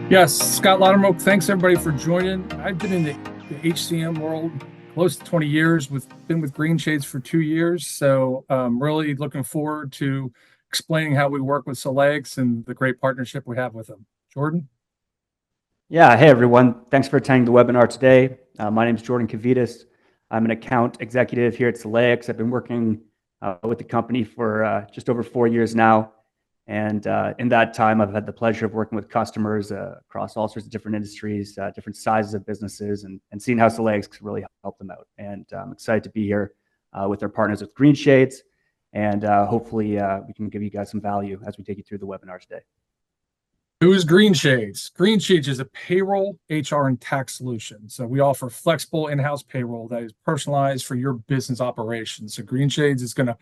Yes, Scott Lowdermilk, thanks everybody for joining. I've been in the HCM world close to 20 years, been with Greenshades for 2 years. So really looking forward to explaining how we work with Celayix and the great partnership we have with them. Jordan? Yeah, hey everyone. Thanks for attending the webinar today. My name is Jordan Kavitas. I'm an account executive here at Celayix. I've been working with the company for just over 4 years now. And in that time, I've had the pleasure of working with customers across all sorts of different industries, different sizes of businesses, and seeing how Celayix can really help them out. And I'm excited to be here with our partners with Greenshades. And hopefully we can give you guys some value as we take you through the webinar today. Who is Greenshades? Greenshades is a payroll, HR, and tax solution. So we offer flexible in-house payroll that is personalized for your business operations. So Greenshades is going to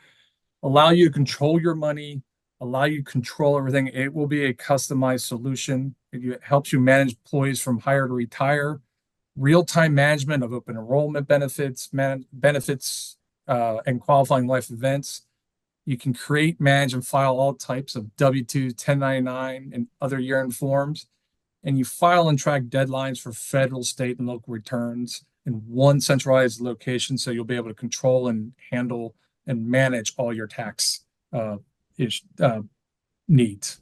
allow you to control your money, allow you to control everything. It will be a customized solution. It helps you manage employees from hire to retire, real-time management of open enrollment benefits, and qualifying life events. You can create, manage, and file all types of W-2, 1099, and other year-end forms. And you file and track deadlines for federal, state, and local returns in one centralized location, so you'll be able to control and handle and manage all your tax needs.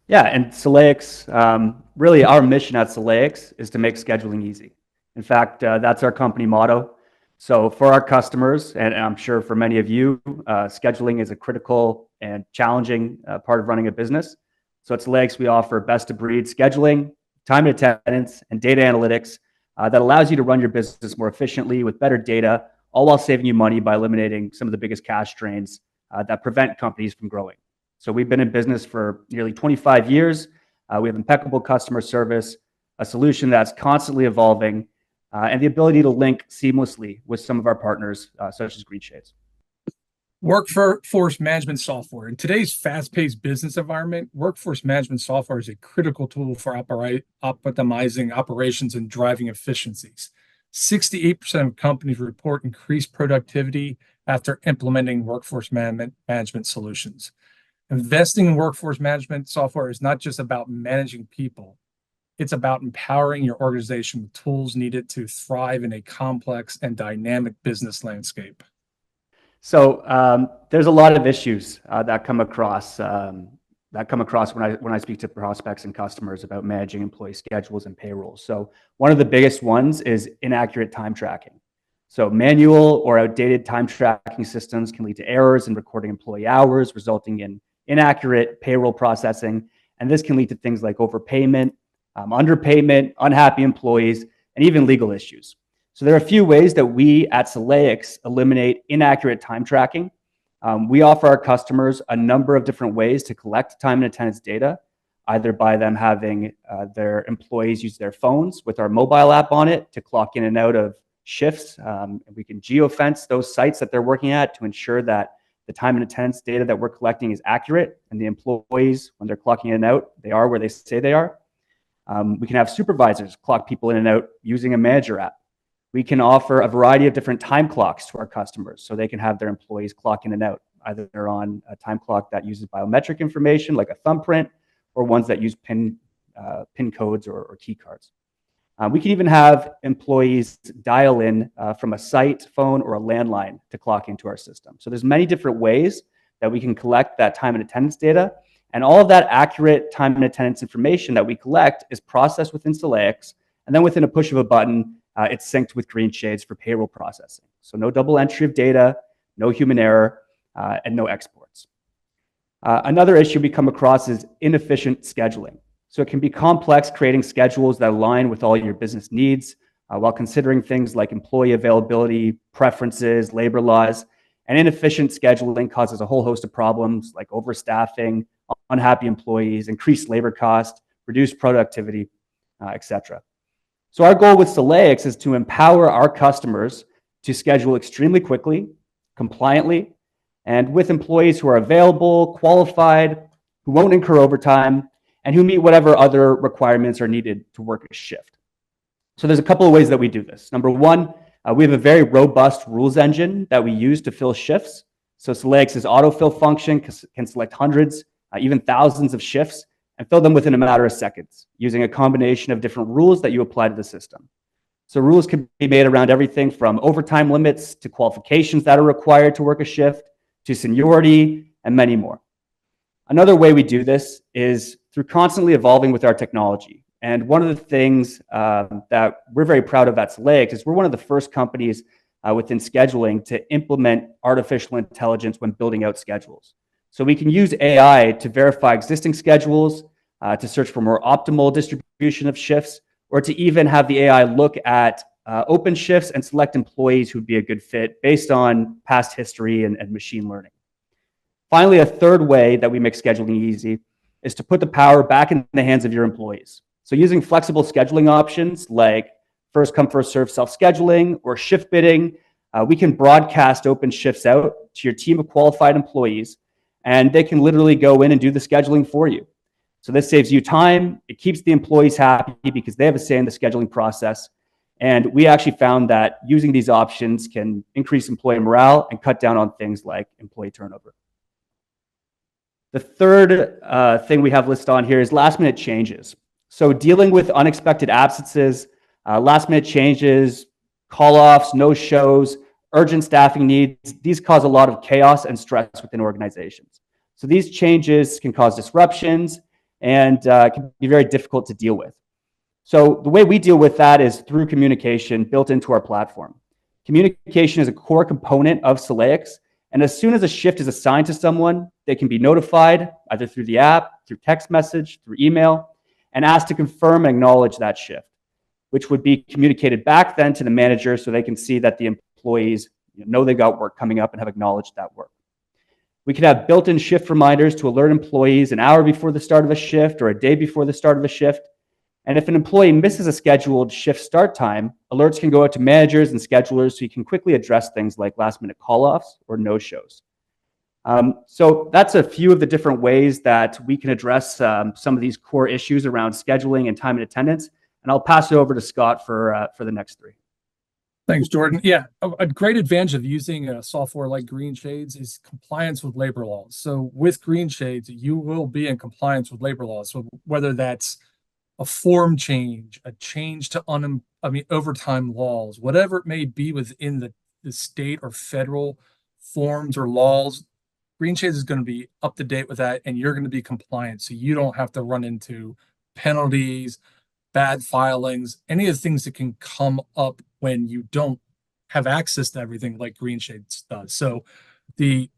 Yeah, and Celayix, really our mission at Celayix is to make scheduling easy. In fact, that's our company motto. So for our customers, and I'm sure for many of you, scheduling is a critical and challenging part of running a business. So at Celayix, we offer best-of-breed scheduling, time and attendance, and data analytics that allows you to run your business more efficiently with better data, all while saving you money by eliminating some of the biggest cash drains that prevent companies from growing. So we've been in business for nearly 25 years. We have impeccable customer service, a solution that's constantly evolving, and the ability to link seamlessly with some of our partners, such as Greenshades. Workforce management software. In today's fast-paced business environment, workforce management software is a critical tool for optimizing operations and driving efficiencies. 68% of companies report increased productivity after implementing workforce management solutions. Investing in workforce management software is not just about managing people. It's about empowering your organization with tools needed to thrive in a complex and dynamic business landscape. So there's a lot of issues that come across when I speak to prospects and customers about managing employee schedules and payroll. So one of the biggest ones is inaccurate time tracking. So manual or outdated time tracking systems can lead to errors in recording employee hours, resulting in inaccurate payroll processing. And this can lead to things like overpayment, underpayment, unhappy employees, and even legal issues. So there are a few ways that we at Celayix eliminate inaccurate time tracking. We offer our customers a number of different ways to collect time and attendance data, either by them having their employees use their phones with our mobile app on it to clock in and out of shifts. We can geofence those sites that they're working at to ensure that the time and attendance data that we're collecting is accurate, and the employees, when they're clocking in and out, they are where they say they are. We can have supervisors clock people in and out using a manager app. We can offer a variety of different time clocks to our customers so they can have their employees clock in and out. Either they're on a time clock that uses biometric information like a thumbprint, or ones that use PIN codes or key cards. We can even have employees dial in from a site, phone, or a landline to clock into our system. So there's many different ways that we can collect that time and attendance data. And all of that accurate time and attendance information that we collect is processed within Celayix. And then within a push of a button, it's synced with Greenshades for payroll processing. So no double entry of data, no human error, and no exports. Another issue we come across is inefficient scheduling. So it can be complex creating schedules that align with all your business needs while considering things like employee availability, preferences, labor laws. And inefficient scheduling causes a whole host of problems like overstaffing, unhappy employees, increased labor cost, reduced productivity, etc. So our goal with Celayix is to empower our customers to schedule extremely quickly, compliantly, and with employees who are available, qualified, who won't incur overtime, and who meet whatever other requirements are needed to work a shift. So there's a couple of ways that we do this. Number one, we have a very robust rules engine that we use to fill shifts. So Celayix's autofill function can select hundreds, even thousands of shifts and fill them within a matter of seconds using a combination of different rules that you apply to the system. So rules can be made around everything from overtime limits to qualifications that are required to work a shift, to seniority, and many more. Another way we do this is through constantly evolving with our technology. And one of the things that we're very proud of at Celayix is we're one of the first companies within scheduling to implement artificial intelligence when building out schedules. So we can use AI to verify existing schedules, to search for more optimal distribution of shifts, or to even have the AI look at open shifts and select employees who'd be a good fit based on past history and machine learning. Finally, a third way that we make scheduling easy is to put the power back in the hands of your employees. So using flexible scheduling options like first come, first serve self-scheduling or shift bidding, we can broadcast open shifts out to your team of qualified employees, and they can literally go in and do the scheduling for you. So this saves you time, it keeps the employees happy because they have a say in the scheduling process. And we actually found that using these options can increase employee morale and cut down on things like employee turnover. The third thing we have listed on here is last minute changes. So dealing with unexpected absences, last minute changes, call-offs, no-shows, urgent staffing needs, these cause a lot of chaos and stress within organizations. So these changes can cause disruptions and can be very difficult to deal with. So the way we deal with that is through communication built into our platform. Communication is a core component of Celayix, and as soon as a shift is assigned to someone, they can be notified either through the app, through text message, through email, and asked to confirm and acknowledge that shift, which would be communicated back then to the manager so they can see that the employees know they got work coming up and have acknowledged that work. We could have built-in shift reminders to alert employees an hour before the start of a shift or a day before the start of a shift. And if an employee misses a scheduled shift start time, alerts can go out to managers and schedulers so you can quickly address things like last-minute call-offs or no-shows. So that's a few of the different ways that we can address some of these core issues around scheduling and time and attendance. And I'll pass it over to Scott for the next three. Thanks, Jordan. Yeah, a great advantage of using a software like Greenshades is compliance with labor laws. So with Greenshades, you will be in compliance with labor laws. So whether that's a form change, a change to overtime laws, whatever it may be within the state or federal forms or laws, Greenshades is going to be up to date with that, and you're going to be compliant. So you don't have to run into penalties, bad filings, any of the things that can come up when you don't have access to everything like Greenshades does. So the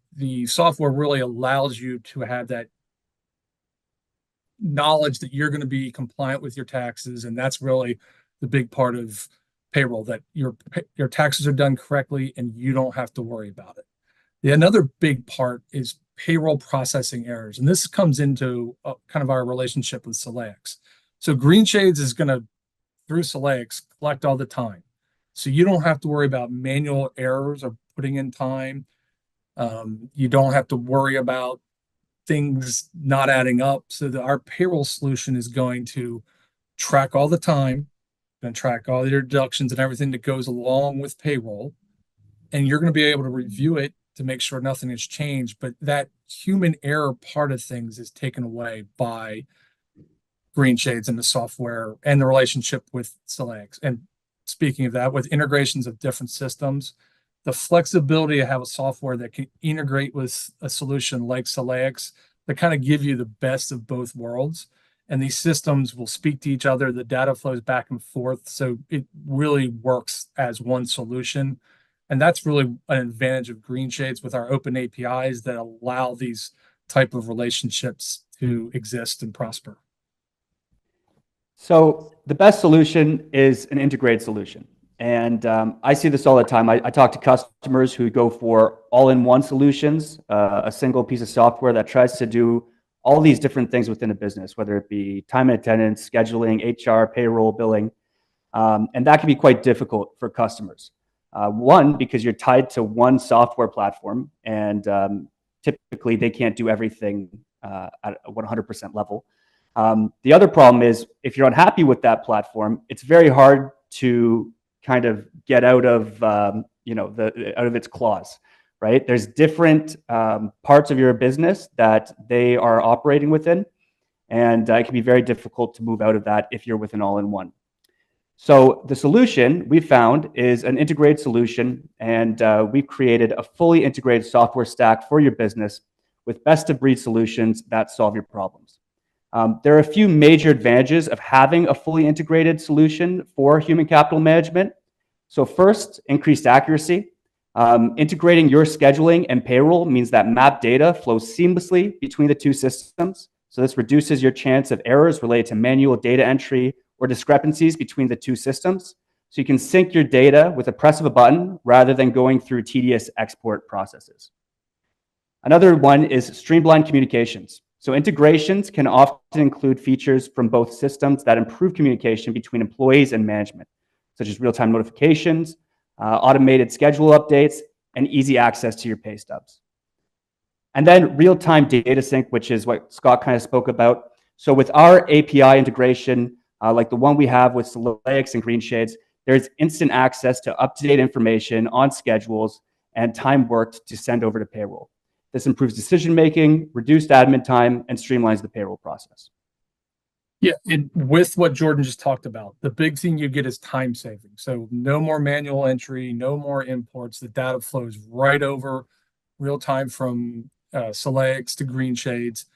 software really allows you to have that knowledge that you're going to be compliant with your taxes, and that's really the big part of payroll, that your taxes are done correctly and you don't have to worry about it. Another big part is payroll processing errors, and this comes into kind of our relationship with Celayix. So Greenshades is going to, through Celayix, collect all the time. So you don't have to worry about manual errors or putting in time. You don't have to worry about things not adding up. So our payroll solution is going to track all the time, going to track all your deductions and everything that goes along with payroll. And you're going to be able to review it to make sure nothing has changed. But that human error part of things is taken away by Greenshades and the software and the relationship with Celayix. And speaking of that, with integrations of different systems, the flexibility to have a software that can integrate with a solution like Celayix that kind of give you the best of both worlds. And these systems will speak to each other. The data flows back and forth. So it really works as one solution. And that's really an advantage of Greenshades with our open APIs that allow these type of relationships to exist and prosper. So the best solution is an integrated solution. And I see this all the time. I talk to customers who go for all-in-one solutions, a single piece of software that tries to do all these different things within a business, whether it be time and attendance, scheduling, HR, payroll, billing. And that can be quite difficult for customers. One, because you're tied to one software platform, and typically they can't do everything at a 100% level. The other problem is if you're unhappy with that platform, it's very hard to kind of get out of out of its claws, right? There's different parts of your business that they are operating within, and it can be very difficult to move out of that if you're with an all-in-one. So the solution we found is an integrated solution, and we've created a fully integrated software stack for your business with best-of-breed solutions that solve your problems. There are a few major advantages of having a fully integrated solution for human capital management. So first, increased accuracy. Integrating your scheduling and payroll means that map data flows seamlessly between the two systems. So this reduces your chance of errors related to manual data entry or discrepancies between the two systems. So you can sync your data with a press of a button rather than going through tedious export processes. Another one is streamline communications. So integrations can often include features from both systems that improve communication between employees and management, such as real-time notifications, automated schedule updates, and easy access to your pay stubs. And then real-time data sync, which is what Scott kind of spoke about. So with our API integration, like the one we have with Celayix and Greenshades, there's instant access to up-to-date information on schedules and time worked to send over to payroll. This improves decision-making, reduced admin time, and streamlines the payroll process. Yeah, and with what Jordan just talked about, the big thing you get is time saving. So no more manual entry, no more imports. The data flows right over real time from Celayix to Greenshades.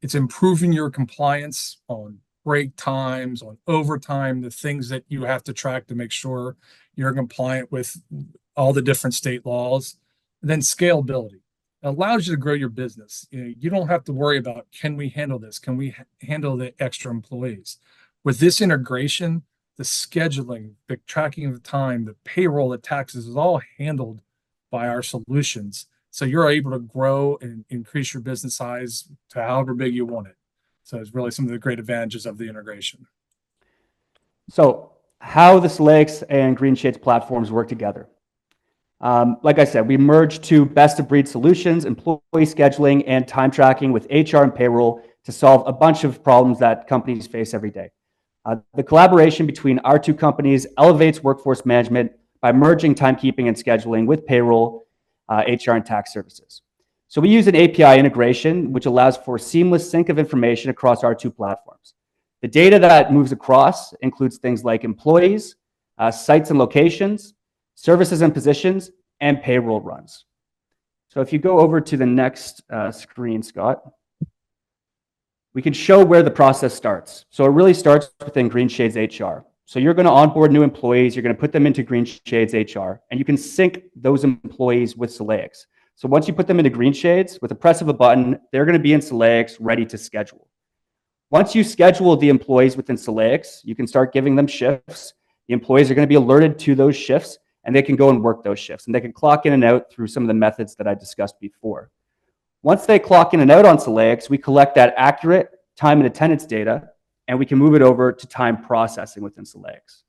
It's improving your compliance on break times, on overtime, the things that you have to track to make sure you're compliant with all the different state laws. And then scalability. It allows you to grow your business. You don't have to worry about, can we handle this? Can we handle the extra employees? With this integration, the scheduling, the tracking of the time, the payroll, the taxes is all handled by our solutions. So you're able to grow and increase your business size to however big you want it. So it's really some of the great advantages of the integration. So how the Celayix and Greenshades platforms work together. Like I said, we merged two best-of-breed solutions, employee scheduling and time tracking with HR and payroll to solve a bunch of problems that companies face every day. The collaboration between our two companies elevates workforce management by merging timekeeping and scheduling with payroll, HR, and tax services. So we use an API integration, which allows for seamless sync of information across our two platforms. The data that moves across includes things like employees, sites and locations, services and positions, and payroll runs. So if you go over to the next screen, Scott, we can show where the process starts. So it really starts within Greenshades HR. So you're going to onboard new employees, you're going to put them into Greenshades HR, and you can sync those employees with Celayix. So once you put them into Greenshades, with a press of a button, they're going to be in Celayix ready to schedule. Once you schedule the employees within Celayix, you can start giving them shifts. The employees are going to be alerted to those shifts, and they can go and work those shifts. And they can clock in and out through some of the methods that I discussed before. Once they clock in and out on Celayix, we collect that accurate time and attendance data, and we can move it over to time processing within Celayix.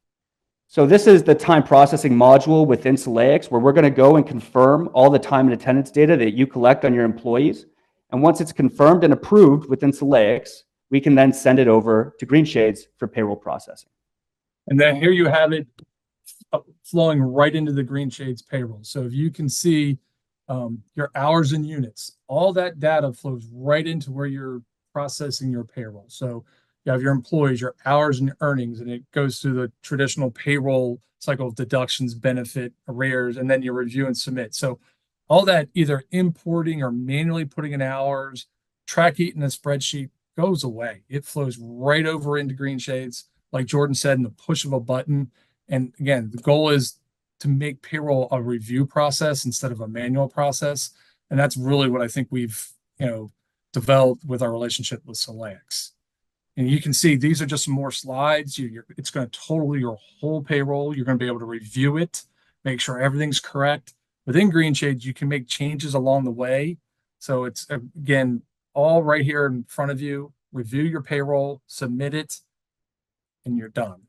So this is the time processing module within Celayix, where we're going to go and confirm all the time and attendance data that you collect on your employees. And once it's confirmed and approved within Celayix, we can then send it over to Greenshades for payroll processing. And then here you have it flowing right into the Greenshades payroll. So if you can see your hours and units, all that data flows right into where you're processing your payroll. So you have your employees, your hours and earnings, and it goes through the traditional payroll cycle of deductions, benefit, arrears, and then you review and submit. So all that either importing or manually putting in hours, track it in a spreadsheet goes away. It flows right over into Greenshades, like Jordan said, in the push of a button. And again, the goal is to make payroll a review process instead of a manual process. And that's really what I think we've developed with our relationship with Celayix. And you can see these are just some more slides. It's going to total your whole payroll. You're going to be able to review it, make sure everything's correct. Within Greenshades, you can make changes along the way. So it's, again, all right here in front of you. Review your payroll, submit it, and you're done.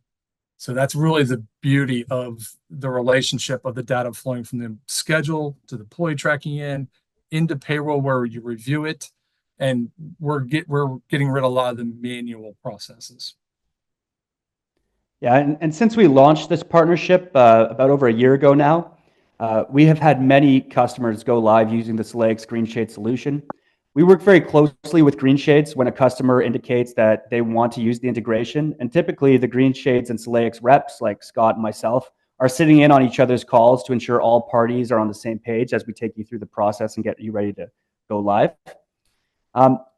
So that's really the beauty of the relationship of the data flowing from the schedule to the employee tracking into payroll, where you review it. And we're getting rid of a lot of the manual processes. Yeah, and since we launched this partnership about over a year ago now, we have had many customers go live using the Celayix Greenshades solution. We work very closely with Greenshades when a customer indicates that they want to use the integration. And typically the Greenshades and Celayix reps, like Scott and myself, are sitting in on each other's calls to ensure all parties are on the same page as we take you through the process and get you ready to go live.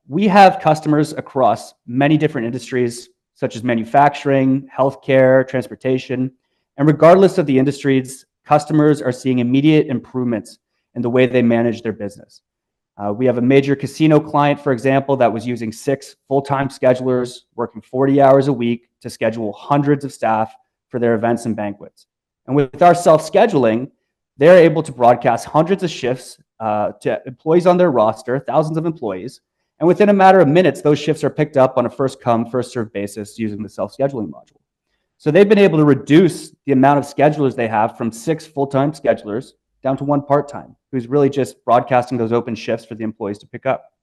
We have customers across many different industries, such as manufacturing, healthcare, transportation. And regardless of the industries, customers are seeing immediate improvements in the way they manage their business. We have a major casino client, for example, that was using 6 full-time schedulers working 40 hours a week to schedule hundreds of staff for their events and banquets. And with our self-scheduling, they're able to broadcast hundreds of shifts to employees on their roster, thousands of employees. And within a matter of minutes, those shifts are picked up on a first-come, first-served basis using the self-scheduling module. So they've been able to reduce the amount of schedulers they have from 6 full-time schedulers down to 1 part-time, who's really just broadcasting those open shifts for the employees to pick up.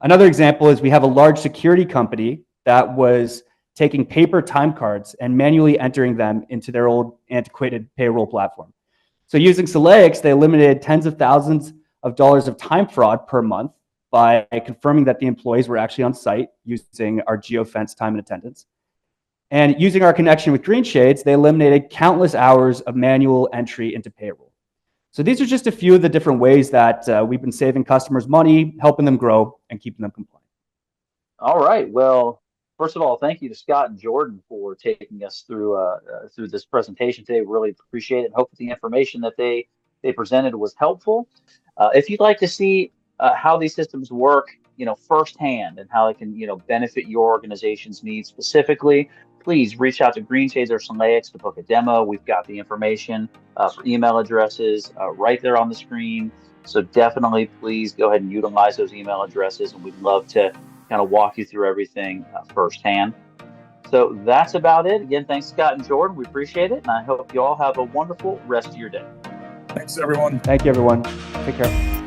Another example is we have a large security company that was taking paper time cards and manually entering them into their old antiquated payroll platform. So using Celayix, they eliminated tens of thousands of dollars of time fraud per month by confirming that the employees were actually on site using our geofence time and attendance. And using our connection with Greenshades, they eliminated countless hours of manual entry into payroll. So these are just a few of the different ways that we've been saving customers money, helping them grow, and keeping them compliant. All right. Well, first of all, thank you to Scott and Jordan for taking us through this presentation today. Really appreciate it. And hope that the information that they presented was helpful. If you'd like to see how these systems work, firsthand, and how they can, benefit your organization's needs specifically, please reach out to Greenshades or Celayix to book a demo. We've got the information for email addresses right there on the screen. So definitely, please go ahead and utilize those email addresses, and we'd love to kind of walk you through everything firsthand. So that's about it. Again, thanks, Scott and Jordan. We appreciate it, and I hope you all have a wonderful rest of your day. Thanks, everyone. Thank you, everyone. Take care.